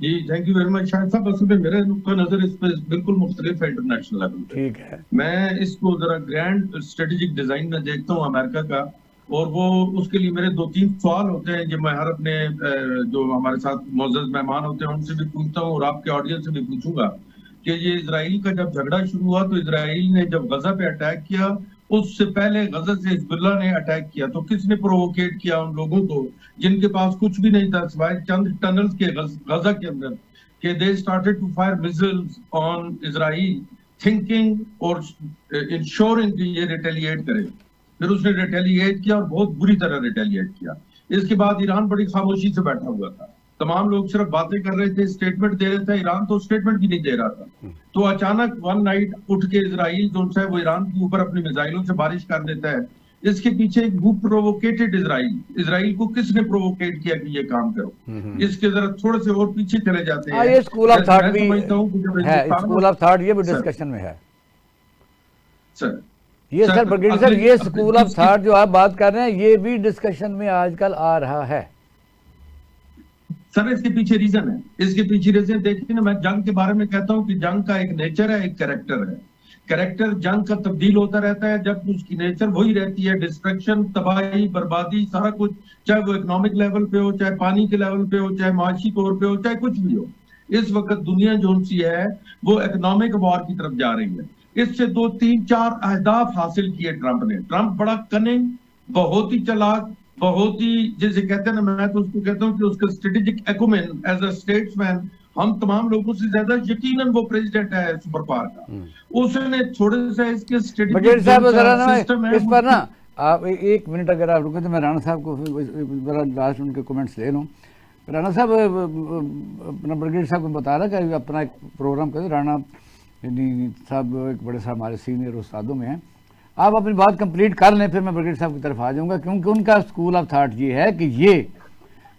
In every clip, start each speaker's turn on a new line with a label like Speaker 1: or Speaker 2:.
Speaker 1: G thank you very much Shahid sahib. اصل میں میرا نقطہ نظر اس پہ بالکل مختلف ہے انٹرنیشنل لیول پہ.
Speaker 2: ٹھیک ہے.
Speaker 1: میں اس کو ذرا گرینڈ اسٹریٹجک ڈیزائن میں دیکھتا ہوں امریکہ کا, اور وہ اس کے لیے میرے 2-3 سوال ہوتے ہیں جو میں ہر اپنے جو ہمارے ساتھ معزز مہمان ہوتے ہیں ان سے بھی پوچھتا ہوں, اور آپ کے آڈینس سے بھی پوچھوں گا کہ یہ اسرائیل کا جب جھگڑا شروع ہوا تو اسرائیل نے جب غزہ پہ اٹیک کیا, اس سے پہلے غزہ سے حزب اللہ نے اٹیک کیا, تو کس نے پرووکیٹ کیا ان لوگوں کو جن کے پاس کچھ بھی نہیں تھا سوائے چند ٹنلز کے غزہ کے اندر, کہ they started to fire missiles on Israel thinking اور ensuring کہ یہ ریٹیلیٹ کرے. پھر اس نے ریٹیلیٹ کیا اور بہت بری طرح ریٹیلیٹ کیا. اس کے بعد ایران بڑی خاموشی سے بیٹھا ہوا تھا, تمام لوگ صرف باتیں کر رہے تھے, اسٹیٹمنٹ دے رہے تھے, ایران تو اسٹیٹمنٹ بھی نہیں دے رہا تھا. تو اچانک ون نائٹ اٹھ کے اسرائیل جو ہے وہ ایران کے اوپر اپنی میزائلوں سے بارش کر دیتا ہے. اس کے پیچھے who provocated اسرائیل کو کس نے پرووکیٹ کیا کہ یہ کام کرو. اس کے ذرا تھوڑے سے اور پیچھے چلے جاتے ہیں.
Speaker 2: یہ اسکول آف تھاٹ بھی ہے,
Speaker 1: ہے
Speaker 2: اسکول آف تھاٹ یہ بھی ڈسکشن میں ہے
Speaker 1: سر.
Speaker 2: یہ سر برگیڈی صاحب, یہ اسکول آف تھاٹ جو آپ بات کر رہے ہیں یہ بھی ڈسکشن میں آج کل آ رہا ہے.
Speaker 1: سر اس کے پیچھے ریزن ہے, اس کے پیچھے ریزن دیکھیں نا, میں جنگ کے بارے میں کہتا ہوں کہ جنگ کا ایک نیچر ہے, ایک کریکٹر ہے. کریکٹر جنگ کا تبدیل ہوتا رہتا ہے جب اس کی نیچر وہی رہتی ہے, ڈسٹرکشن, تباہی, بربادی, سارا کچھ, چاہے وہ اکنامک لیول پہ ہو, چاہے پانی کے لیول پہ ہو, چاہے معاشی طور پہ ہو, چاہے کچھ بھی ہو. اس وقت دنیا جو سی ہے وہ اکنامک وار کی طرف جا رہی ہے. اس سے 2-3-4 اہداف حاصل کیے ٹرمپ نے. ٹرمپ بڑا کننگ, بہت ہی چلاک, بہت ہی جیسے کہتے ہیں نا, میں تو اس کو کہتا ہوں کہ اس کا strategic acumen as a statesman ہم تمام لوگوں سے زیادہ یقیناً وہ پریزیڈنٹ ہے سپر پاور کا. اس نے تھوڑے سا اس کے
Speaker 2: بغیر صاحب اس پر نا آپ 1 منٹ اگر آپ رکیں تو میں رانا صاحب کو ذرا لاسٹ ان کے کمنٹس لے لوں. رانا صاحب اپنا برگیڈ صاحب کو بتا رہا کہ اپنا ایک پروگرام کریں. رانا صاحب ایک بڑے صاحب ہمارے سینئر استادوں میں ہیں. آپ اپنی بات کمپلیٹ کر لیں پھر میں برگیڈ صاحب کی طرف آ جاؤں گا, کیونکہ ان کا اسکول آف تھاٹ یہ ہے کہ یہ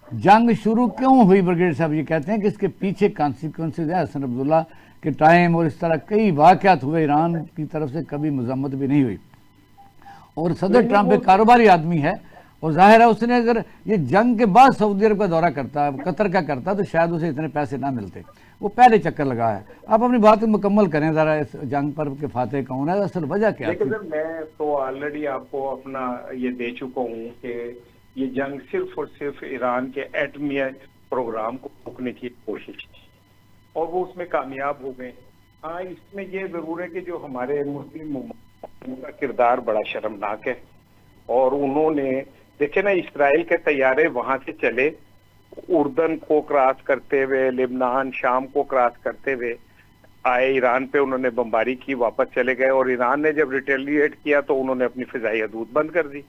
Speaker 2: جنگ شروع کیوں ہوئی. برگیڈ صاحب یہ کہتے ہیں کہ اس کے پیچھے کانسیکوینسز ہیں حسن عبداللہ کے ٹائم, اور اس طرح کئی واقعات ہوئے. ایران کی طرف سے کبھی مذمت بھی نہیں ہوئی, اور صدر ٹرمپ ایک کاروباری آدمی ہے, اور ظاہر ہے اس نے اگر یہ جنگ کے بعد سعودی عرب کا دورہ کرتا, قطر کا کرتا, تو شاید اسے اتنے پیسے نہ ملتے. وہ پہلے چکر لگا ہے. آپ اپنی بات مکمل کریں ذرا اس جنگ پر کہ فاتح کون ہے, اصل وجہ کیا ہے.
Speaker 3: لیکن سر میں تو آلریڈی آپ کو اپنا یہ دے چکا ہوں کہ یہ جنگ صرف اور صرف ایران کے ایٹمی پروگرام کو روکنے کی کوشش کی, اور وہ اس میں کامیاب ہو گئے. ہاں اس میں یہ ضرور ہے کہ جو ہمارے مسلم کا کردار بڑا شرمناک ہے, اور انہوں نے دیکھے نا اسرائیل کے طیارے وہاں سے چلے, اردن کو کراس کرتے ہوئے, لبنان, شام کو کراس کرتے ہوئے آئے ایران پہ, انہوں نے بمباری کی, واپس چلے گئے. اور ایران نے جب ریٹیلیٹ کیا تو انہوں نے اپنی فضائی حدود بند کر دی.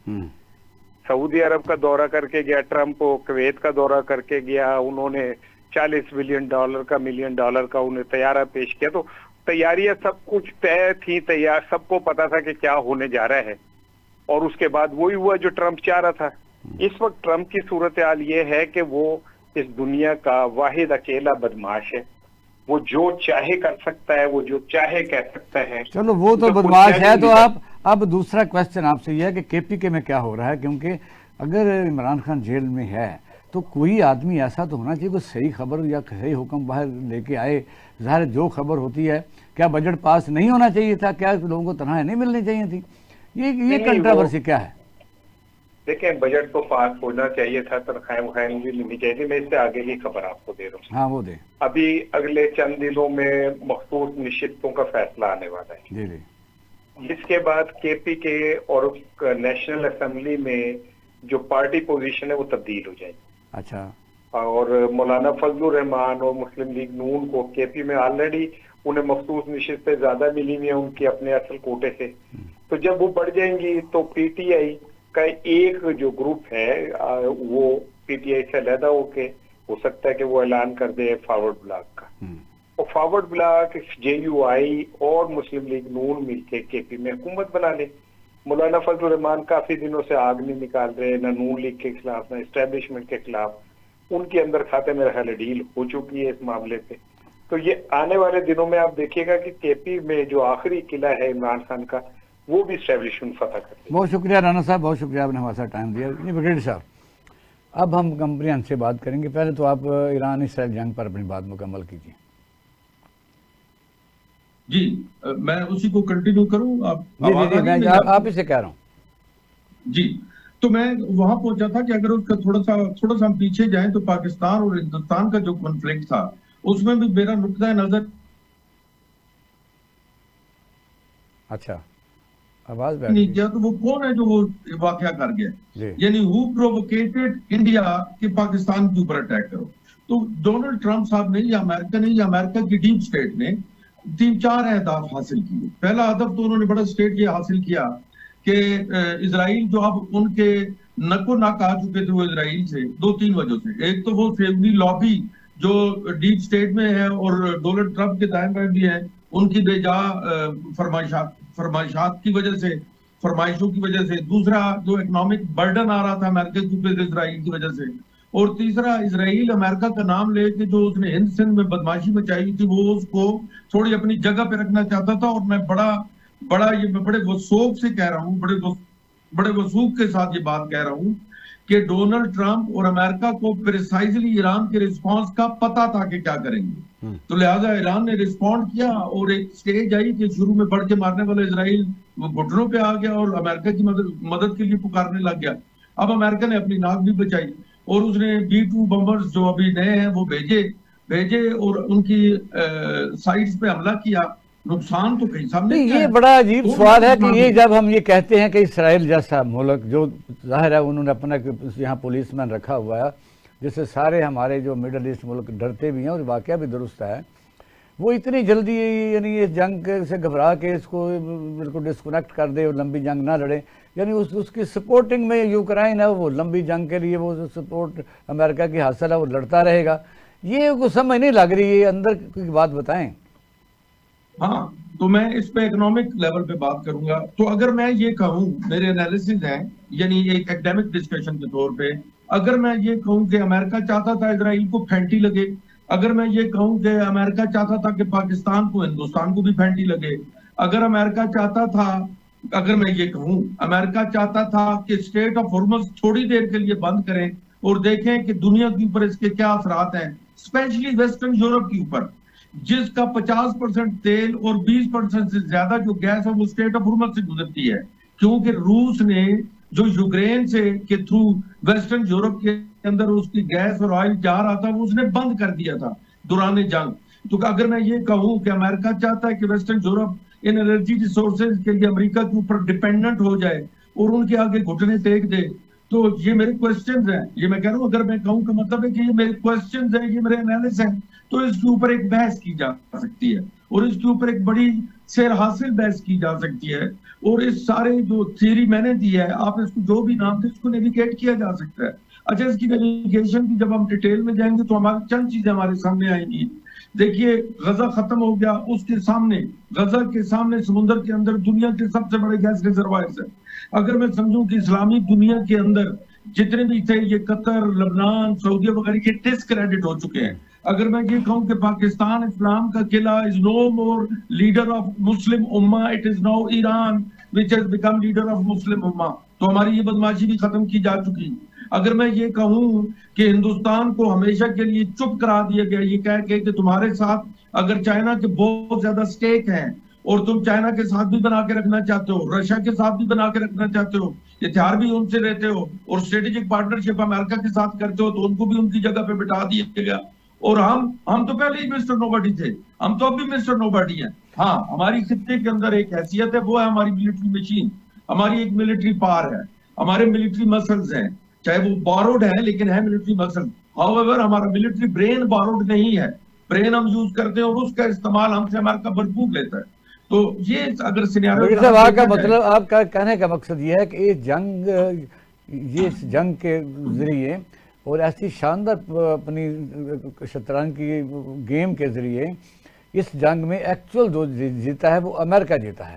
Speaker 3: سعودی عرب کا دورہ کر کے گیا ٹرمپ, کویت کا دورہ کر کے گیا, انہوں نے $40 بلین کا $1 ملین کا انہیں طیارہ پیش کیا. تو تیاریاں سب کچھ طے تھی, تیار, سب کو پتا تھا کہ کیا ہونے جا رہا ہے, اور اس کے بعد وہی ہوا جو ٹرمپ چاہ رہا تھا. اس وقت ٹرمپ کی صورتحال یہ ہے کہ وہ اس دنیا کا واحد اکیلا بدماش ہے. وہ جو چاہے کر سکتا ہے, وہ جو چاہے کہہ سکتا ہے.
Speaker 2: چلو وہ تو بدماش ہے. تو آپ اب دوسرا کوشچن آپ سے یہ ہے کہ کے پی کے میں کیا ہو رہا ہے, کیونکہ اگر عمران خان جیل میں ہے تو کوئی آدمی ایسا تو ہونا چاہیے کوئی صحیح خبر یا صحیح حکم باہر لے کے آئے. ظاہر جو خبر ہوتی ہے, کیا بجٹ پاس نہیں ہونا چاہیے تھا, کیا لوگوں کو تنخواہیں نہیں ملنی چاہیے تھی, یہ کنٹراورسی کیا ہے؟
Speaker 3: دیکھیں بجٹ تو پاس ہونا چاہیے تھا, تنخواہیں بھی ملنی چاہیے تھی. میں اس سے آگے کی خبر آپ کو دے رہا ہوں.
Speaker 2: ہاں وہ دیں.
Speaker 3: ابھی اگلے چند دنوں میں مخصوص نشستوں کا فیصلہ آنے والا ہے.
Speaker 2: جی جی.
Speaker 3: جس کے بعد کے پی کے اور نیشنل اسمبلی میں جو پارٹی پوزیشن ہے وہ تبدیل ہو جائے گی.
Speaker 2: اچھا.
Speaker 3: اور مولانا فضل الرحمان اور مسلم لیگ نون کو کے پی میں آلریڈی انہیں مخصوص نشستیں زیادہ ملی ہوئی ہیں ان کے اپنے اصل کوٹے سے. تو جب وہ بڑھ جائیں گی تو پی ٹی آئی کا ایک جو گروپ ہے وہ پی ٹی آئی سے علیحدہ ہو کے ہو سکتا ہے کہ وہ اعلان کر دے فارورڈ بلاک کا, اور فارورڈ بلاک جے یو آئی اور مسلم لیگ نون مل کے پی میں حکومت بنا لے. مولانا فضل الرحمان کافی دنوں سے آگ نہیں نکال رہے, نہ نون لیگ کے خلاف نہ اسٹیبلشمنٹ کے خلاف. ان کے اندر کھاتے میں خیال ڈیل ہو چکی ہے اس معاملے پہ. تو یہ آنے والے دنوں میں آپ دیکھیے گا کہ کے پی میں جو آخری قلعہ ہے عمران خان کا وہ بھی اسٹیبلشمنٹ فتح کر.
Speaker 2: بہت شکریہ رانا صاحب, بہت شکریہ آپ نے ہمارے ساتھ ٹائم دیا. برگیڈ صاحب اب ہم کمپریہن سے بات کریں گے. پہلے تو آپ ایران اسرائیل جنگ پر اپنی بات مکمل کیجیے.
Speaker 1: جی میں اسی کو کنٹینیو کروں.
Speaker 2: جی میں آپ ہی سے کہہ رہا ہوں.
Speaker 1: جی تو میں وہاں پہنچا تھا کہ اگر اس کا تھوڑا سا ہم پیچھے جائیں تو پاکستان اور ہندوستان کا جو کنفلکٹ تھا اس میں بھی میرا نقطۂ نظر.
Speaker 2: اچھا آواز بیٹھ
Speaker 1: نہیں
Speaker 2: گئی.
Speaker 1: کیا تو وہ کون ہے جو وہ واقعہ کر گیا؟ یعنی ہو پرووکیٹڈ انڈیا کہ پاکستان کے اوپر اٹیک کرو. تو ڈونلڈ ٹرمپ صاحب نے یا امریکہ کی ڈیپ اسٹیٹ نے 3-4 اہداف حاصل کیے. پہلا ہدف تو انہوں نے بڑا اسٹیٹ یہ حاصل کیا کہ اسرائیل جو اب ان کے نک و نک آ چکے تھے وہ اسرائیل سے 2-3 وجہ سے. ایک تو وہ فیملی لابی جو ڈیپ اسٹیٹ میں ہے اور ڈونلڈ ٹرمپ کے دائیں بائیں بھی ہیں, ان کی بے جا فرمائشات کی وجہ سے, فرمائشوں کی وجہ سے. دوسرا جو اکنامک برڈن آ رہا تھا امریکہ کے اوپر اسرائیل کی وجہ سے. اور تیسرا اسرائیل امریکہ کا نام لے کے جو اس نے ہند سندھ میں بدماشی مچائی تھی وہ اس کو تھوڑی اپنی جگہ پہ رکھنا چاہتا تھا. اور میں بڑے وثوق سے کہہ رہا ہوں, بڑے وثوق کے ساتھ یہ بات کہہ رہا ہوں کہ ڈونلڈ ٹرمپ اور امریکہ کو پریسائزلی ایران کے رسپانس کا پتہ تھا کہ کیا کریں گے. تو لہٰذا ایران نے رسپونڈ کیا اور ایک سٹیج آئی کہ شروع میں بڑھ کے مارنے والا اسرائیل وہ گھٹنوں پہ آ گیا اور امریکہ کی مدد کے لیے پکارنے لگ گیا. اب امریکہ نے اپنی ناک بھی بچائی اور اس نے B-2 بمبرز جو ابھی نئے ہیں وہ بھیجے اور ان کی سائٹس پہ حملہ کیا. نقصان تو کہیں سامنے
Speaker 2: یہ بڑا عجیب سوال ہے کہ یہ جب ہم یہ کہتے ہیں کہ اسرائیل جیسا ملک جو ظاہر ہے انہوں نے اپنا یہاں پولیس مین رکھا ہوا ہے جس سے سارے ہمارے جو مڈل ایسٹ ملک ڈرتے بھی ہیں اور واقعہ بھی درست ہے, وہ اتنی جلدی یعنی اس جنگ سے گھبرا کے اس کو بالکل ڈسکنیکٹ کر دے اور لمبی جنگ نہ لڑے. یعنی اس کی سپورٹنگ میں یوکرائن ہے, وہ لمبی جنگ کے لیے وہ سپورٹ امریکہ کی حاصل ہے, وہ لڑتا رہے گا. یہ کو سمجھ نہیں لگ رہی ہے, اندر کی بات بتائیں.
Speaker 1: ہاں تو میں اس پہ اکنامک لیول پہ بات کروں گا. تو اگر میں یہ کہوں, میرے انالیسز ہیں یعنی ایک ایکڈیمک ڈسکشن کے طور پہ, اگر میں یہ کہوں کہ امریکہ چاہتا تھا اسرائیل کو پھینٹی لگے, اگر میں یہ کہوں کہ امریکہ چاہتا تھا کہ پاکستان کو ہندوستان کو بھی پھینٹی لگے, اگر میں یہ کہوں امریکہ چاہتا تھا کہ اسٹیٹ آف ہرمز تھوڑی دیر کے لیے بند کریں اور دیکھیں کہ دنیا کے اوپر اس کے کیا اثرات ہیں, اسپیشلی ویسٹرن یورپ کے اوپر جس کا 50% تیل اور 20% سے زیادہ جو گیس ہے وہ اسٹیٹ آف ہرمز سے گزرتی ہے, کیونکہ روس نے جو یوکرین سے کے تھرو ویسٹرن یورپ کے اندر اس کی گیس اور آئل جا رہا تھا وہ اس نے بند کر دیا تھا دوران جنگ. تو اگر میں یہ کہوں کہ امریکہ چاہتا ہے کہ ویسٹرن یورپ ان انرجی ریسورسز کے لیے امریکہ کے اوپر ڈیپینڈنٹ ہو جائے اور ان کے آگے گھٹنے ٹیک دے, تو یہ میرے کوسچنز ہیں. یہ میں کہہ رہا ہوں اگر میں کہوں کہ مطلب ہے کہ یہ میرے کوسچنز ہیں, یہ میرے انالیسس ہیں, تو اس کے اوپر ایک بحث کی جا سکتی ہے اور اس کے اوپر ایک بڑی سیر حاصل بحث کی جا سکتی ہے. اور اس سارے جو تھیوری میں نے دی ہے, آپ اس کو جو بھی نام دے اس کو نیویگیٹ کیا جا سکتا ہے. اچھا اس کی نیویگیشن کی جب ہم ڈیٹیل میں جائیں گے تو ہماری چند چیزیں ہمارے سامنے آئیں گی. دیکھیے غزہ ختم ہو گیا, اس کے سامنے غزہ کے سامنے سمندر کے اندر دنیا کے سب سے بڑے گیس ریزروائرز ہیں. اگر میں سمجھوں کہ اسلامی دنیا کے اندر جتنے بھی تھے یہ قطر, لبنان, سعودیہ وغیرہ یہ ڈسکریڈٹ ہو چکے ہیں. اگر میں یہ کہوں کہ پاکستان اسلام کا قلعہ is no more leader of Muslim Ummah, it is now Iran which has become leader of Muslim Ummah, تو ہماری یہ بدماشی بھی ختم کی جا چکی. اگر میں یہ کہوں کہ ہندوستان کو ہمیشہ کے لیے چپ کرا دیا گیا یہ کہہ کے کہ تمہارے ساتھ اگر چائنا کے بہت زیادہ سٹیک ہیں اور تم چائنا کے ساتھ بھی بنا کے رکھنا چاہتے ہو, رشیا کے ساتھ بھی بنا کے رکھنا چاہتے ہو, ہتھیار بھی ان سے لیتے ہو اور اسٹریٹجک پارٹنرشپ امریکہ کے ساتھ کرتے ہو, تو ان کو بھی ان کی جگہ پہ بٹھا دیا گیا. اور ہم تو پہلے ہی مسٹر نوبڈی تھے, ہم تو اب بھی مسٹر نوبڈی ہیں. ہاں ہماری خطے کے اندر ایک حیثیت ہے, وہ ہے ہماری ملٹری مشین, ہماری ایک ملٹری پاور ہے, ہمارے ملٹری مسلز ہیں, چاہے وہ باروڈ ہے لیکن ہے ملٹری مسل. ہاؤیور ہمارا ملٹری برین باروڈ نہیں ہے, برین ہم یوز کرتے ہیں اور اس کا استعمال ہم سے امریکہ بھرپور لیتا ہے. تو یہ اگر سینیریو
Speaker 2: آپ کا مطلب, آپ کا کہنے کا مقصد یہ ہے کہ اس جنگ کے ذریعے اور ایسی شاندار اپنی شطرنج کی گیم کے ذریعے اس جنگ میں ایکچول جو جیتا ہے وہ امریکہ جیتا ہے.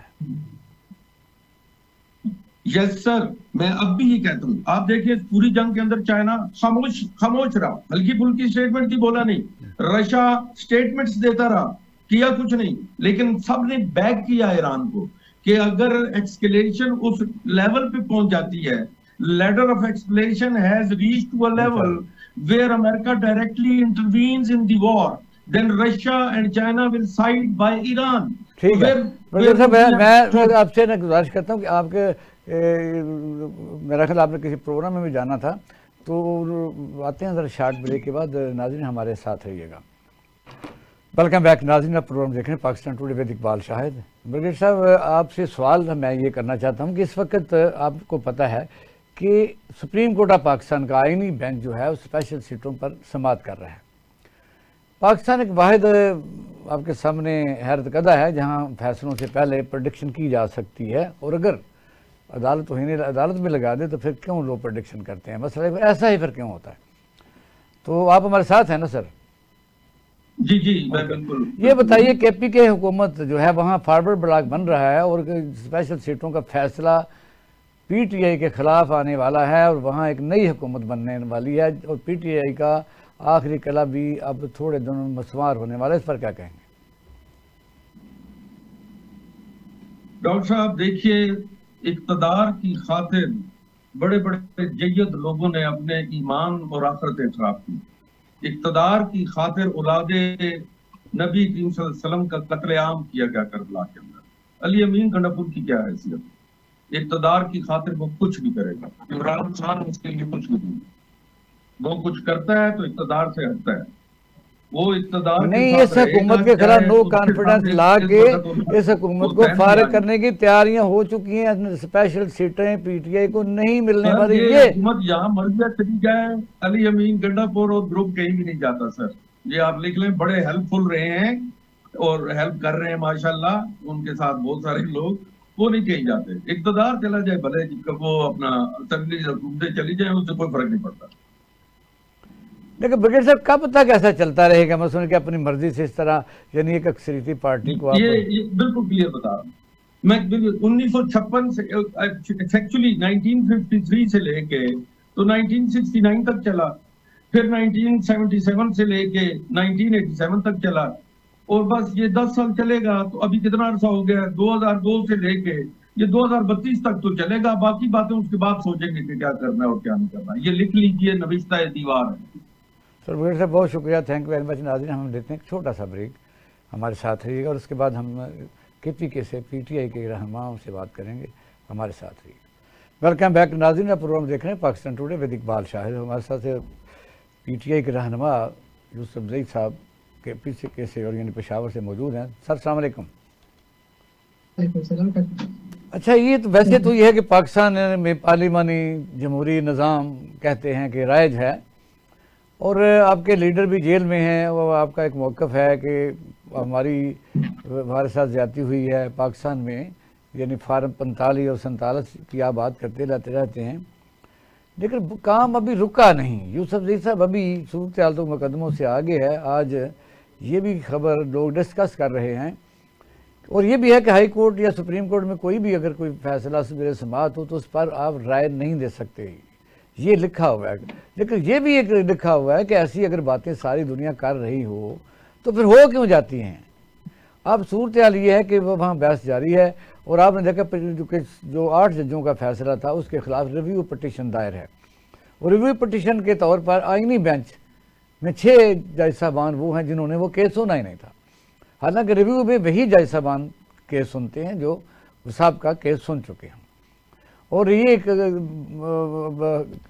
Speaker 1: یس سر, میں اب بھی یہ کہتا ہوں. آپ دیکھیں پوری جنگ کے اندر چائنا خاموش رہا, ہلکی پھلکی اسٹیٹمنٹ تھی بولا نہیں, رشیا اسٹیٹمنٹس دیتا رہا, کیا کچھ نہیں, لیکن سب نے بیک کیا ایران کو کہ اگر ایکسکیلیشن اس لیول پہ پہنچ جاتی ہے ladder of escalation has reached to a level where America directly intervenes in the war, then Russia and China will side by Iran.
Speaker 2: ٹھیک ہے ڈاکٹر صاحب میں آپ سے گزارش کرتا ہوں کہ آپ کے میرا خیال آپ نے کسی پروگرام میں بھی جانا تھا، تو آتے ہیں ذرا شارٹ بریک کے بعد. ناظرین ہمارے ساتھ رہیے گا. ویلکم بیک ناظرین، آپ پروگرام دیکھ رہے ہیں Pakistan today with Iqbal Shahid. Brigade صاحب آپ سے سوال میں یہ کرنا چاہتا ہوں کہ اس وقت آپ کو پتہ ہے کہ سپریم کورٹ آف پاکستان کا آئینی بینچ جو ہے وہ اسپیشل سیٹوں پر سماعت کر رہا ہے. پاکستان ایک واحد آپ کے سامنے حیرت قدہ ہے جہاں فیصلوں سے پہلے پریڈکشن کی جا سکتی ہے، اور اگر عدالت میں لگا دے تو پھر کیوں لوگ پریڈکشن کرتے ہیں؟ مسئلہ ایسا ہی پھر کیوں ہوتا ہے؟ تو آپ ہمارے ساتھ ہیں نا سر؟
Speaker 1: جی میں بالکل.
Speaker 2: یہ بتائیے کہ پی کے حکومت جو ہے وہاں فارورڈ بلاک بن رہا ہے اور اسپیشل سیٹوں کا فیصلہ پی ٹی آئی کے خلاف آنے والا ہے، اور وہاں ایک نئی حکومت بننے والی ہے، اور پی ٹی آئی کا آخری قلعہ بھی اب تھوڑے دنوں میں مسمار ہونے والا ہے. اس پر کیا کہیں گے؟
Speaker 1: ڈاکٹر صاحب دیکھیے، اقتدار کی خاطر بڑے بڑے جید لوگوں نے اپنے ایمان اور آخرتیں خراب کی. اقتدار کی خاطر اولاد نبی کریم صلی اللہ علیہ وسلم کا قتل عام کیا گیا کربلا کے اندر. علی امین گنڈاپور کی کیا حیثیت؟ اقتدار کی خاطر وہ کچھ بھی کرے گا. عمران خان اس کے لیے کچھ بھی نہیں. وہ کچھ کرتا ہے تو اقتدار سے ہٹتا ہے. وہ اقتدار
Speaker 2: نہیں، اس حکومت کے خلاف نو کانفیڈنس لا کے اس حکومت کو فارغ کرنے کی تیاریاں ہو چکی ہیں. اسپیشل سیٹیں پی ٹی آئی کو نہیں ملنے والی.
Speaker 1: یہ حکومت یہاں مرضیہ چلی جائے، علی امین گنڈاپور اور گروپ کہیں بھی نہیں جاتا سر. یہ آپ لکھ لیں، بڑے ہیلپ فل رہے ہیں اور ہیلپ کر رہے ہیں ماشاءاللہ. ان کے ساتھ بہت سارے لوگ، وہ نہیں کہیں جاتے. اقتدار چلا جائے بھلے، وہ اپنا اسمبلی حکومتیں چلی جائیں، اس سے کوئی فرق نہیں پڑتا.
Speaker 2: لیکن برگیڈ صاحب کب تک ایسا چلتا رہے گا؟ مثلا کہ اپنی مرضی سے اس طرح، یعنی ایک اکثریتی پارٹی کو
Speaker 1: یہ بالکل کلیئر بتا رہا ہوں میں. 1956 سے ایکچولی 1953 سے لے کے تو 1969 تک چلا، پھر 1977 سے لے کے 1987 تک چلا، اور بس یہ 10 سال چلے گا. تو ابھی کتنا عرصہ ہو گیا؟ 2002 سے لے کے یہ 2032 تک تو چلے گا. باقی باتیں اس کے بعد سوچیں گے کہ کیا کرنا ہے اور کیا نہیں کرنا. یہ لکھ لیجئے، نوشتہ دیوار ہے.
Speaker 2: سر برگیڈ صاحب بہت شکریہ، تھینک یو ویری مچ. ناظرین ہم دیتے ہیں ایک چھوٹا سا بریک، ہمارے ساتھ رہیے گا، اور اس کے بعد ہم کے پی کے سے پی ٹی آئی کے رہنماؤں سے بات کریں گے. ہمارے ساتھ رہیے گا. ویلکم بیک ناظرین، آپ پروگرام دیکھ رہے ہیں پاکستان ٹوڈے ود اقبال شاہد. ہمارے ساتھ پی ٹی آئی کے رہنما یوسف زئی صاحب کے پی سی کے سے اور یعنی پشاور سے موجود ہیں. سر السلام علیکم. اچھا، یہ تو ویسے تو یہ ہے کہ پاکستان میں پارلیمانی جمہوری نظام کہتے ہیں کہ رائج ہے، اور آپ کے لیڈر بھی جیل میں ہیں. وہ آپ کا ایک موقف ہے کہ ہمارے ساتھ زیادتی ہوئی ہے پاکستان میں، یعنی فارم 45 اور 47 کی آپ بات کرتے رہتے ہیں، لیکن کام ابھی رکا نہیں. یوسف زئی صاحب، ابھی صورتحال تو مقدموں سے آگے ہے. آج یہ بھی خبر لوگ ڈسکس کر رہے ہیں، اور یہ بھی ہے کہ ہائی کورٹ یا سپریم کورٹ میں کوئی بھی اگر کوئی فیصلہ سبیل سماعت ہو تو اس پر آپ رائے نہیں دے سکتے. یہ لکھا ہوا ہے. لیکن یہ بھی ایک لکھا ہوا ہے کہ ایسی اگر باتیں ساری دنیا کر رہی ہو تو پھر ہو کیوں جاتی ہیں؟ اب صورتحال یہ ہے کہ وہ وہاں بحث جاری ہے، اور آپ نے دیکھا جو 8 ججوں کا فیصلہ تھا اس کے خلاف ریویو پٹیشن دائر ہے، اور ریویو پٹیشن کے طور پر آئینی بینچ میں 6 جج صاحبان وہ ہیں جنہوں نے وہ کیس سنا ہی نہیں تھا. حالانکہ ریویو میں وہی جج صاحبان کیس سنتے ہیں جو سابقہ کیس سن چکے ہیں. اور یہ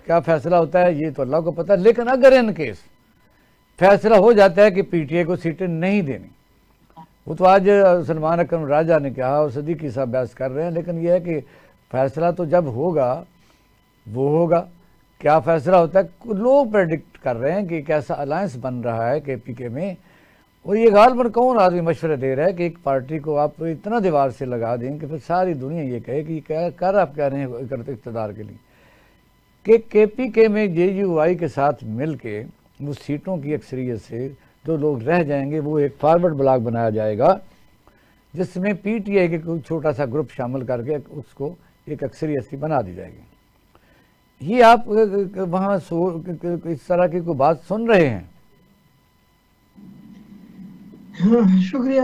Speaker 2: کیا فیصلہ ہوتا ہے یہ تو اللہ کو پتہ. لیکن اگر ان کیس فیصلہ ہو جاتا ہے کہ پی ٹی آئی کو سیٹیں نہیں دینی، وہ تو آج سلمان اکرم راجہ نے کہا اور صدیقی صاحب بحث کر رہے ہیں، لیکن یہ ہے کہ فیصلہ تو جب ہوگا وہ ہوگا. کیا فیصلہ ہوتا ہے؟ لوگ پریڈکٹ کر رہے ہیں کہ ایک ایسا الائنس بن رہا ہے کے پی کے میں، اور یہ غالباً کون آدمی مشورہ دے رہا ہے کہ ایک پارٹی کو آپ اتنا دیوار سے لگا دیں کہ پھر ساری دنیا یہ کہے کہ یہ کر آپ کہہ رہے ہیں اقتدار کے لیے، کہ کے پی کے میں جے یو آئی کے ساتھ مل کے وہ سیٹوں کی اکثریت سے جو لوگ رہ جائیں گے وہ ایک فارورڈ بلاک بنایا جائے گا جس میں پی ٹی آئی کے کوئی چھوٹا سا گروپ شامل کر کے اس کو ایک اکثریت سی بنا دی جائے گی. یہ آپ وہاں اس طرح کی کوئی بات سن رہے ہیں؟
Speaker 4: شکریہ.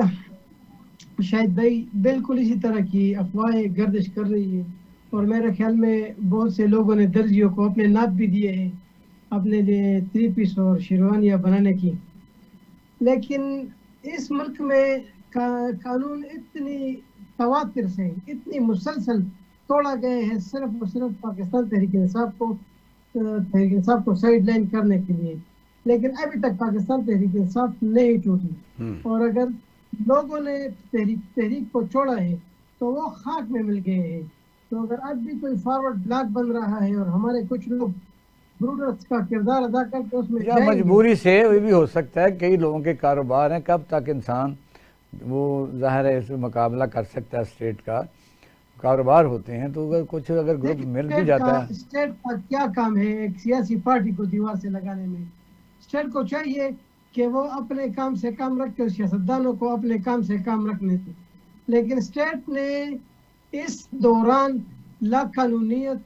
Speaker 4: شاید بھائی بالکل اسی طرح کی افواہیں گردش کر رہی ہے. اور میرے خیال میں بہت سے لوگوں نے درزیوں کو اپنے ناپ بھی دیے ہیں اپنے لیے 3 پیس اور شیروانیاں بنانے کی. لیکن اس ملک میں قانون اتنی تواتر سے اتنی مسلسل توڑا گئے ہیں صرف اور صرف پاکستان تحریک انصاف کو سائڈ لائن کرنے کے لیے. لیکن ابھی تک پاکستان تحریک انصاف نہیں ٹوٹی، اور اگر لوگوں نے تحریک کو چھوڑا ہے تو وہ خاک میں مل گئے ہیں. تو اگر اب بھی کوئی فارورڈ بلاک بن رہا ہے اور ہمارے کچھ لوگ بروڈرز کا کردار ادا کر کے اس میں
Speaker 2: یا
Speaker 4: جائیں گے،
Speaker 2: مجبوری سے یہ بھی ہو سکتا ہے. کئی لوگوں کے کاروبار ہیں، کب تک انسان وہ ظاہر ہے اس میں مقابلہ کر سکتا ہے. اسٹیٹ کا کاروبار ہوتے ہیں، تو اگر گروپ مل بھی جاتا ہے.
Speaker 4: اسٹیٹ کا کیا کام ہے ایک سیاسی پارٹی کو دیوار سے لگانے میں؟ اسٹیٹ کو چاہیے کہ وہ اپنے کام سے کام رکھ کے سیاستدانوں کو اپنے کام سے کام رکھنے دے. لیکن اسٹیٹ نے اس دوران لا قانونیت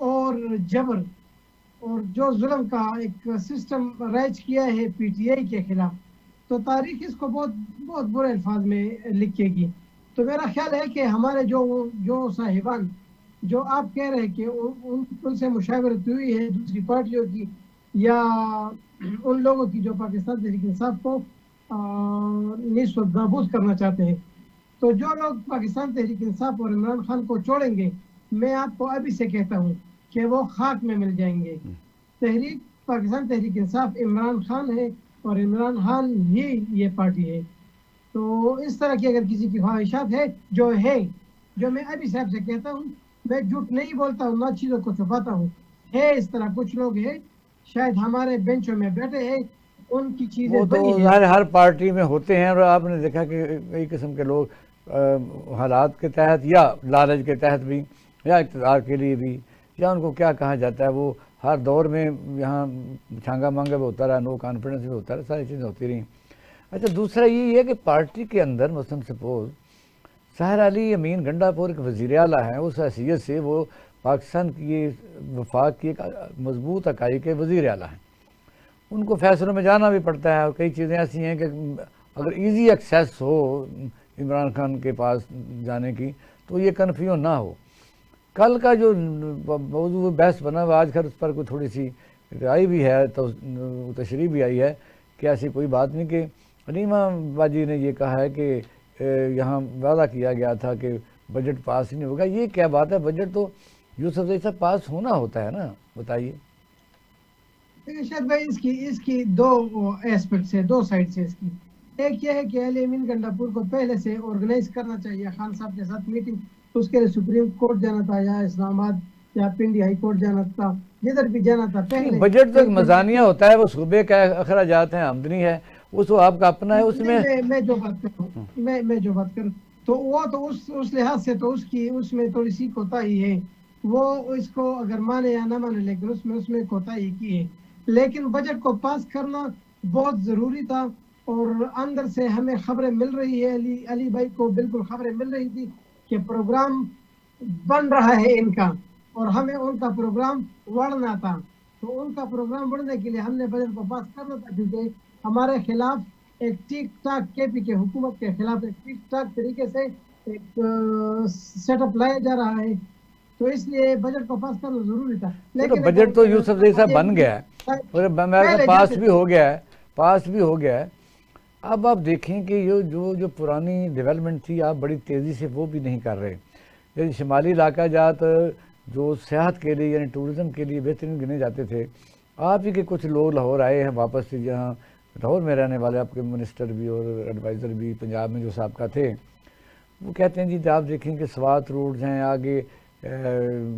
Speaker 4: اور جبر اور جو ظلم کا ایک سسٹم رائج کیا ہے پی ٹی آئی کے خلاف، تو تاریخ اس کو بہت بہت برے الفاظ میں لکھے گی. تو میرا خیال ہے کہ ہمارے جو صاحبان جو آپ کہہ رہے ہیں کہ ان سے مشاورت ہوئی ہے دوسری پارٹیوں کی یا ان لوگوں کی جو پاکستان تحریک انصاف کو نیز و نابود کرنا چاہتے ہیں، تو جو لوگ پاکستان تحریک انصاف اور عمران خان کو چھوڑیں گے، میں آپ کو ابھی سے کہتا ہوں کہ وہ خاک میں مل جائیں گے. پاکستان تحریک انصاف عمران خان ہے اور عمران خان ہی یہ پارٹی ہے. تو اس طرح کی اگر کسی کی خواہشات ہے جو میں ابھی صاحب سے کہتا ہوں، میں جھوٹ نہیں بولتا ہوں، نہ چیزوں کو چھپاتا ہوں، ہے اس طرح کچھ لوگ ہیں شاید ہمارے بینچوں میں بیٹھے ہیں، ان کی چیزیں
Speaker 2: وہ تو
Speaker 4: بنی ہیں.
Speaker 2: ظاہر ہر پارٹی میں ہوتے ہیں، اور آپ نے دیکھا کہ کئی قسم کے لوگ حالات کے تحت یا لالچ کے تحت بھی یا اقتدار کے لیے بھی یا ان کو کیا کہا جاتا ہے، وہ ہر دور میں یہاں چھانگا مانگا بھی ہوتا رہا، نو کانفیڈنس بھی ہوتا رہا، ساری چیزیں ہوتی رہیں. اچھا دوسرا یہ ہے کہ پارٹی کے اندر مثلاً سپوز سحر علی امین گنڈا پور ایک وزیر اعلیٰ ہیں، اس حیثیت سے وہ پاکستان کی وفاق کی ایک مضبوط اکائی کے وزیر اعلیٰ ہیں. ان کو فیصلوں میں جانا بھی پڑتا ہے، اور کئی چیزیں ایسی ہیں کہ اگر ایزی ایکسیس ہو عمران خان کے پاس جانے کی تو یہ کنفیوژن نہ ہو. کل کا جو موضوع بحث بنا ہوا، آج کل اس پر کوئی تھوڑی سی رائے بھی ہے، تو تشریح بھی آئی ہے کہ ایسی کوئی بات نہیں کہ علیمہ باجی نے یہ کہا ہے کہ یہاں وعدہ کیا گیا تھا کہ بجٹ پاس ہی نہیں ہوگا. یہ کیا بات ہے؟ بجٹ تو یوسف زئی صاحب پاس ہونا ہوتا ہے نا، بتائیے.
Speaker 4: شاید بھائی اس کی دو ایسپیکٹس ہے، دو سائڈ سے اس کی. ایک یہ ہے کہ علی امین گنڈاپور کو پہلے سے آرگنائز کرنا چاہیے، خان صاحب کے ساتھ میٹنگ، اس کے لیے سپریم کورٹ جانا تھا یا اسلام آباد یا پنڈی ہائی کورٹ جانا تھا، جدھر بھی جانا تھا پہلے.
Speaker 2: بجٹ تو ایک مزانیہ ہوتا ہے، وہ صوبے کا اخراجات ہیں، آمدنی ہے، اس کو آپ کا اپنا ہے. اس
Speaker 4: میں جو بات کروں تو وہ تو اس لحاظ سے تو اس میں تھوڑی سی کوتاہی ہے. وہ اس کو اگر مانے یا نہ مانے، لیکن اس میں کوتاہی کی ہے. لیکن بجٹ کو پاس کرنا بہت ضروری تھا، اور اندر سے ہمیں خبریں مل رہی ہے، علی بھائی کو بالکل خبریں مل رہی تھی کہ پروگرام بن رہا ہے ان کا، اور ہمیں ان کا پروگرام وڑنا تھا. تو ان کا پروگرام بڑھنے کے لیے ہم نے بجٹ کو پاس کرنا تھا، کیونکہ ہمارے خلاف ایک ٹھیک ٹھاک کے پی کے حکومت کے خلاف ایک ٹھیک ٹھاک طریقے سے ایک سیٹ اپ لایا جا رہا ہے. تو اس لیے بجٹ کو پاس کرنا ضروری تھا.
Speaker 2: لیکن بجٹ تو یوسف زئی صاحب بن گیا ہے اور پاس بھی ہو گیا ہے. اب آپ دیکھیں کہ جو پرانی ڈیولپمنٹ تھی، آپ بڑی تیزی سے وہ بھی نہیں کر رہے. یعنی شمالی علاقہ جات جو سیاحت کے لیے یعنی ٹورزم کے لیے بہترین گنے جاتے تھے، آپ ہی کے کچھ لوگ لاہور آئے ہیں واپس سے، جہاں لاہور میں رہنے والے آپ کے منسٹر بھی اور ایڈوائزر بھی پنجاب میں جو سابقہ تھے، وہ کہتے ہیں جی آپ دیکھیں کہ سوات روڈز ہیں، آگے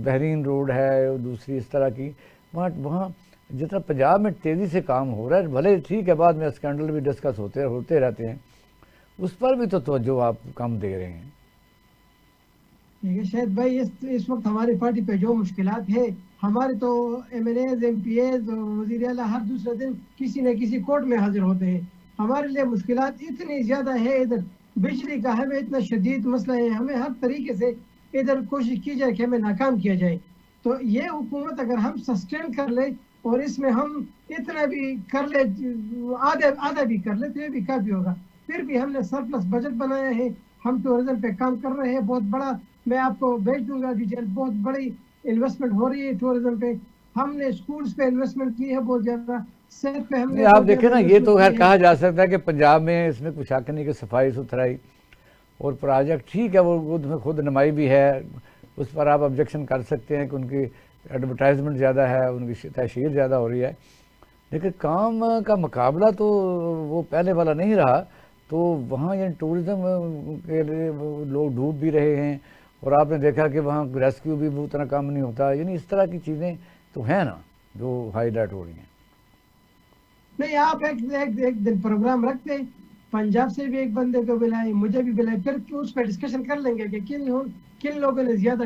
Speaker 2: بحرین روڈ ہے، دوسری اس طرح کی وہاں جتنا پنجاب میں تیزی سے کام ہو رہا ہے، بھلے ٹھیک ہے بعد میں اسکینڈل بھی ڈسکس ہوتے رہتے ہیں، اس پر بھی تو توجہ آپ کم دے رہے ہیں.
Speaker 4: شاید بھائی اس وقت ہماری پارٹی پہ جو مشکلات ہے، ہمارے تو MNAs, MPAs اور وزیر اعلیٰ ہر دوسرے دن کسی نہ کسی کورٹ میں حاضر ہوتے ہیں. ہمارے لیے مشکلات اتنی زیادہ ہے، ادھر بجلی کا ہمیں اتنا شدید مسئلہ ہے، ہمیں ہر طریقے سے ادھر کوشش کی جائے کہ ہمیں ناکام کیا جائے. تو یہ حکومت اگر ہم سسٹین کر لے اور اس میں ہم اتنا بھی کر لے، آدھا بھی کر لے تو یہ بھی کافی ہوگا. پھر بھی ہم نے سرپلس بجٹ بنایا ہے، ہم ٹورزم پہ کام کر رہے ہیں، بہت بڑا میں آپ کو بھیج دوں گا ڈیٹیل. بہت بڑی انویسٹمنٹ ہو رہی ہے ٹورزم پہ. ہم نے اسکولس پہ انویسٹمنٹ کی ہے بہت زیادہ. صحت پہ ہم نے
Speaker 2: آپ
Speaker 4: بہت
Speaker 2: دیکھیں
Speaker 4: زیادہ
Speaker 2: نا، یہ تو
Speaker 4: انویسٹمنٹ
Speaker 2: خیر
Speaker 4: کی ہے.
Speaker 2: کہا جا سکتا ہے کہ پنجاب میں اس میں کچھ شک نہیں کہ صفائی ستھرائی اور پروجیکٹ ٹھیک ہے، وہ خود نمائی بھی ہے، اس پر آپ آبجیکشن کر سکتے ہیں کہ ان کی ایڈورٹائزمنٹ زیادہ ہے، ان کی تشہیر زیادہ ہو رہی ہے، لیکن کام کا مقابلہ تو وہ پہلے والا نہیں رہا. تو وہاں یہ ٹورزم کے لیے لوگ ڈوب بھی رہے ہیں، اور آپ نے دیکھا کہ وہاں ریسکیو بھی اتنا کام نہیں ہوتا. یعنی اس طرح کی چیزیں تو ہیں نا جو ہائی لائٹ ہو رہی ہیں.
Speaker 4: نہیں، آپ ایک دن پروگرام رکھتے ہیں، پنجاب سے بھی ایک بندے کو بلائیں، مجھے بھی بلائیں، پھر اس پہ ڈسکشن کر لیں گے کہ کن لوگوں نے زیادہ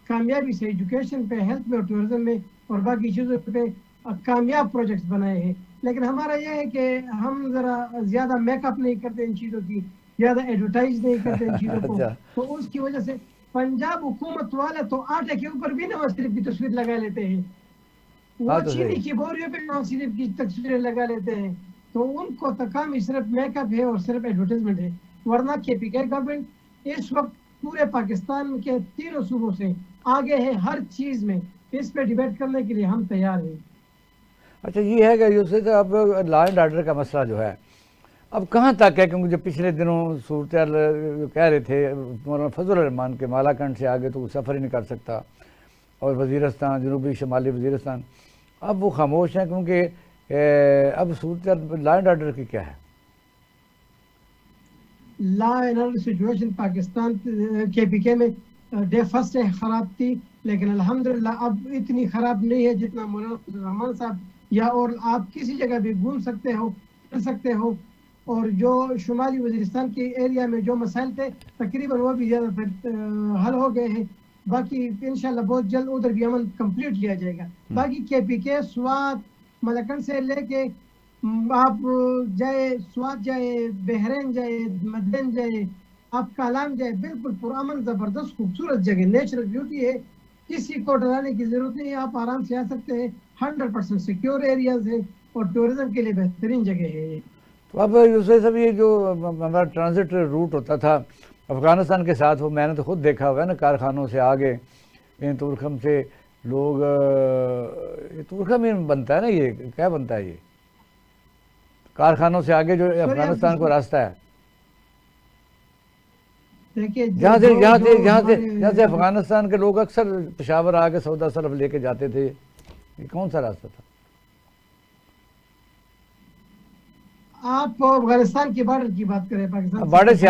Speaker 4: کامیابی سے ایجوکیشن پہ، ہیلتھ میں اور ٹورزم میں اور باقی چیزوں پہ کامیاب پروجیکٹس بنائے ہیں. لیکن ہمارا یہ ہے کہ ہم ذرا زیادہ میک اپ نہیں کرتے ان چیزوں کی، زیادہ ایڈورٹائز نہیں کرتے ان چیزوں کو.
Speaker 2: اچھا،
Speaker 4: تو اس کی وجہ سے پنجاب حکومت والے تو آٹے کے اوپر بھی نواز شریف کی تصویر لگا لیتے ہیں، وہ
Speaker 2: بات تو صحیح
Speaker 4: چینی
Speaker 2: ہے.
Speaker 4: کی بوریوں پہ نواز شریف کی تصویریں لگا لیتے ہیں. تو ان کو تو کام صرف میک اپ ہے اور صرف ایڈورٹائزمنٹ ہے. ورنہ کے پی کے گورنمنٹ اس وقت پورے پاکستان کے تینوں صوبوں سے آگے ہے ہر چیز میں. اس پہ ڈیبیٹ کرنے کے لیے ہم تیار ہیں.
Speaker 2: اچھا، یہ ہے کہ جیسے اب لا اینڈ آرڈر کا مسئلہ جو ہے اب کہاں تک ہے؟ کیونکہ جو پچھلے دنوں صورتحال کہہ رہے تھے مولانا فضل الرحمان کے مالاکنڈ سے آگے تو وہ سفر ہی نہیں کر سکتا، اور وزیرستان، جنوبی شمالی وزیرستان اب وہ خاموش ہیں، کیونکہ اب صورتحال لا اینڈ آرڈر کی کیا ہے؟
Speaker 4: Law and order situation Pakistan کے پی کے میں ڈے فرسٹ سے خراب تھی، لیکن الحمدللہ اب اتنی خراب نہیں ہے جتنا مولانا فضل الرحمان صاحب یا اور آپ کسی جگہ بھی گھوم سکتے ہو، کر سکتے ہو. اور جو شمالی وزیرستان کے ایریا میں جو مسائل تھے تقریباً وہ بھی زیادہ تر حل ہو گئے ہیں. باقی انشاءاللہ بہت جلد ادھر بھی امن کمپلیٹ لیا جائے گا. باقی کے پی کے سوات ملکن سے لے کے آپ جائے سوات، جائے بحرین، جائے مدین، جائے آپ کالام جائے، بالکل پرامن زبردست خوبصورت جگہ، نیچرل بیوٹی ہے. کسی کو ڈرانے کی ضرورت نہیں ہے، آپ آرام سے آ سکتے ہیں. 100% سیکیور ایریاز ہے اور ٹورزم کے لیے بہترین جگہ ہے.
Speaker 2: تو اب یوسف صاحب یہ جو ہمارا ٹرانزٹ روٹ ہوتا تھا افغانستان کے ساتھ، وہ میں نے تو خود دیکھا ہوا ہے نا، کارخانوں سے آگے تورخم سے لوگ، تورخم ہی بنتا ہے نا، یہ کیا بنتا ہے، یہ کارخانوں سے آگے جو افغانستان کو راستہ ہے، جہاں سے افغانستان کے لوگ اکثر پشاور آ کے سودا صرف لے کے جاتے تھے. یہ کون سا راستہ تھا؟
Speaker 4: آپ افغانستان کے بارڈر کی بات کریں، پاکستان
Speaker 2: باڑے سے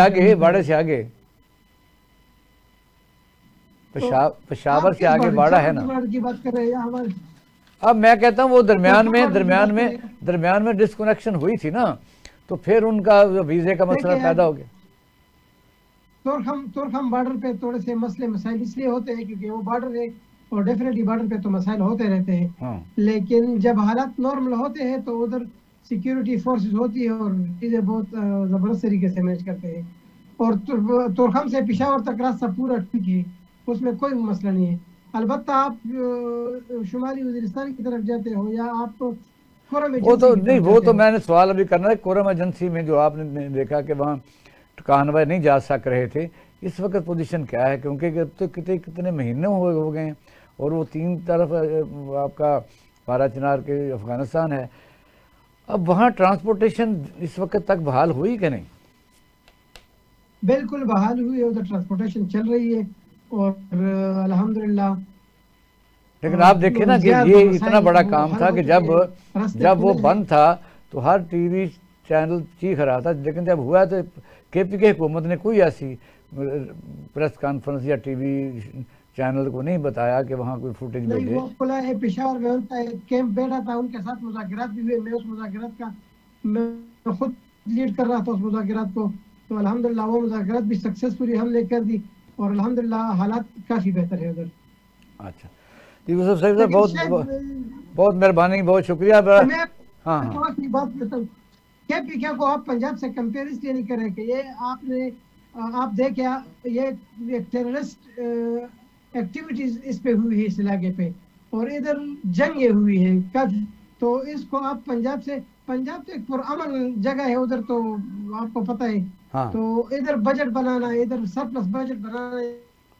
Speaker 2: آگے پشاور سے آگے باڑا ہے نا.
Speaker 4: کی بات کر رہے ہیں ہمارے.
Speaker 2: اب میں کہتا ہوں وہ درمیان میں ڈسکنیکشن ہوئی تھی نا، تو پھر ان کا ویزے کا مسئلہ پیدا ہو گیا.
Speaker 4: تورخم بارڈر پہ تھوڑے سے مسائل اس لیے ہوتے ہیں کیونکہ وہ بارڈر ہے، اور ڈیفینیٹلی بارڈر پہ تو مسائل ہوتے رہتے ہیں. لیکن جب حالات نارمل ہوتے ہیں تو ادھر سیکیورٹی فورسز ہوتی ہے اور چیزیں بہت زبردست طریقے سے مینج کرتے ہیں. اور تورخم سے پشاور تک راستہ پورا ٹھیک ہے، اس میں کوئی مسئلہ نہیں ہے. البتہ آپ شمالی وزیرستان کی طرف جاتے ہو یا آپ کورم ایجنسی،
Speaker 2: وہ تو میں نے سوال ابھی کرنا ہے. کورم ایجنسی میں جو آپ نے دیکھا کہ وہاں کانوائے نہیں جا سک رہے تھے، اس وقت پوزیشن کیا ہے؟ کیونکہ تو کتنے مہینے ہو گئے ہیں، اور وہ تین طرف آپ کا پارا چنار کے افغانستان ہے. اب وہاں ٹرانسپورٹیشن اس وقت تک بحال ہوئی کہ نہیں؟
Speaker 4: بالکل بحال ہوئی ہے، ادھر ٹرانسپورٹیشن چل رہی ہے اور الحمدللہ.
Speaker 2: لیکن آپ دیکھیں نا کہ یہ اتنا بڑا کام تھا کہ جب وہ بند تھا تو ہر ٹی وی چینل چیخ رہا تھا، لیکن جب ہوا تو کے پی کے حکومت نے کوئی ایسی پریس کانفرنس یا ٹی وی چینل کو نہیں بتایا کہ وہاں کوئی فوٹیج بھیجے.
Speaker 4: وہ کھلا ہے پشاور میں، ان کا کیمپ بیٹھا تھا، ان کے ساتھ مذاکرات بھی ہوئے. میں اس مذاکرات کا میں خود لیڈ کر رہا تھا اس مذاکرات کو. تو الحمدللہ وہ مذاکرات بھی سکسیسفلی ہم نے کر دی اور الحمدللہ حالات کافی بہتر ہے ادھر.
Speaker 2: اچھا جی، یوسف صاحب بہت مہربانی، بہت شکریہ.
Speaker 4: ہاں بات کرتا ہوں، کے پی کے کو آپ پنجاب سے کمپیئر اس لیے نہیں کر رہے کہ یہ آپ دیکھیں یہ ٹیررسٹ ایکٹیویٹیز اس پہ ہوئی ہے اس علاقے پہ، اور ادھر جنگ یہ ہوئی ہے کافی. تو اس کو آپ پنجاب تو ایک پرامن جگہ ہے ادھر، تو آپ کو پتہ ہے. تو ادھر بجٹ بنانا، ادھر سرپلس بجٹ بنانا